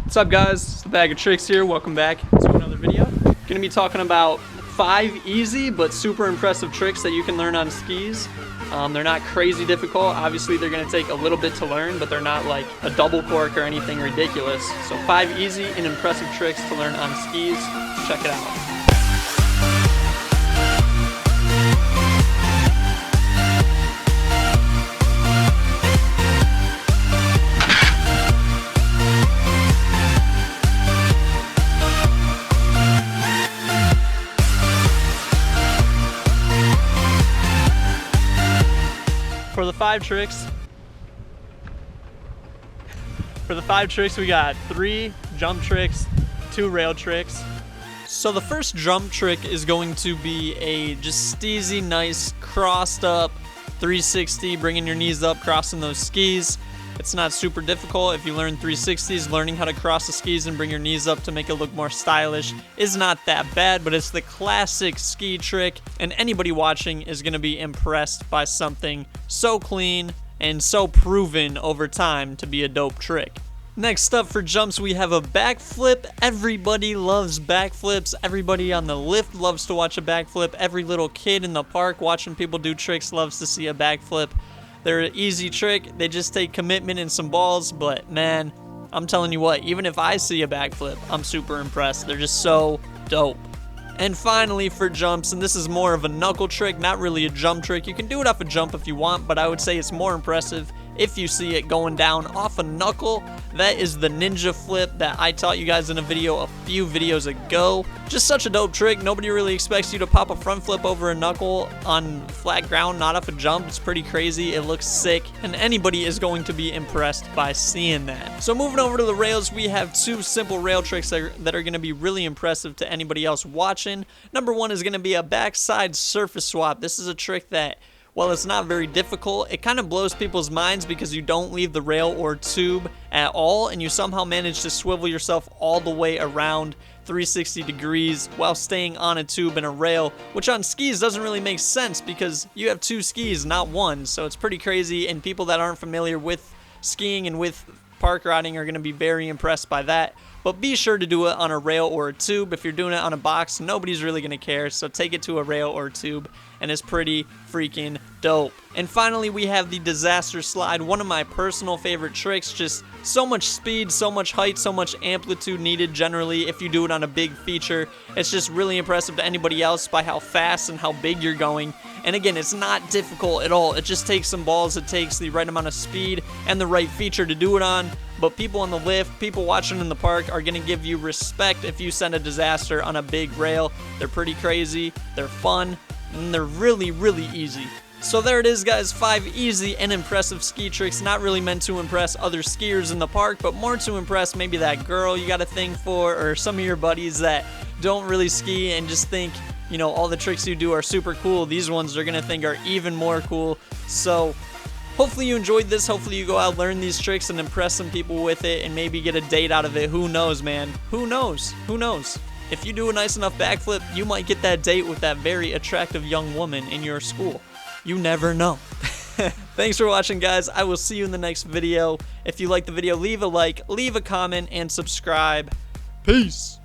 What's up, guys? It's the Bag of Tricks here. Welcome back to another video. Gonna be talking about 5 easy but super impressive tricks that you can learn on skis. They're not crazy difficult. Obviously, they're gonna take a little bit to learn, but they're not like a double cork or anything ridiculous. So 5 easy and impressive tricks to learn on skis. Check it out. For the 5 tricks, we got 3 jump tricks, 2 rail tricks. So the first jump trick is going to be a just steezy, nice, crossed up 360, bringing your knees up, crossing those skis. It's not super difficult. If you learn 360s, learning how to cross the skis and bring your knees up to make it look more stylish is not that bad, but it's the classic ski trick, and anybody watching is going to be impressed by something so clean and so proven over time to be a dope trick. Next up for jumps, we have a backflip. Everybody loves backflips. Everybody on the lift loves to watch a backflip. Every little kid in the park watching people do tricks loves to see a backflip. They're an easy trick. They just take commitment and some balls, but man, I'm telling you what, even if I see a backflip, I'm super impressed. They're just so dope. And finally for jumps, and this is more of a knuckle trick, not really a jump trick. You can do it off a jump if you want, but I would say it's more impressive if you see it going down off a knuckle. That is the ninja flip that I taught you guys in a video a few videos ago. Just such a dope trick. Nobody really expects you to pop a front flip over a knuckle on flat ground, not off a jump. It's pretty crazy. It looks sick, and anybody is going to be impressed by seeing that. So moving over to the rails, we have 2 simple rail tricks that are going to be really impressive to anybody else watching. Number 1 is going to be a backside surface swap. This is a trick that, well, it's not very difficult. It kind of blows people's minds because you don't leave the rail or tube at all, and you somehow manage to swivel yourself all the way around 360 degrees while staying on a tube and a rail, which on skis doesn't really make sense because you have 2 skis, not 1. So it's pretty crazy, and people that aren't familiar with skiing and with park riding are going to be very impressed by that. But be sure to do it on a rail or a tube. If you're doing it on a box, nobody's really going to care, so take it to a rail or a tube, and it's pretty freaking dope. And finally, we have the disaster slide, one of my personal favorite tricks. Just so much speed, so much height, so much amplitude needed generally if you do it on a big feature. It's just really impressive to anybody else by how fast and how big you're going. And again, it's not difficult at all. It just takes some balls. It takes the right amount of speed and the right feature to do it on. But people on the lift, people watching in the park are going to give you respect if you send a disaster on a big rail. They're pretty crazy, they're fun, and they're really, really easy. So there it is, guys, 5 easy and impressive ski tricks, not really meant to impress other skiers in the park, but more to impress maybe that girl you got a thing for, or some of your buddies that don't really ski and just think, you know, all the tricks you do are super cool. These ones they're going to think are even more cool. So hopefully you enjoyed this. Hopefully you go out, learn these tricks, and impress some people with it, and maybe get a date out of it. Who knows, man? Who knows? Who knows? If you do a nice enough backflip, you might get that date with that very attractive young woman in your school. You never know. Thanks for watching, guys. I will see you in the next video. If you like the video, leave a like, leave a comment, and subscribe. Peace.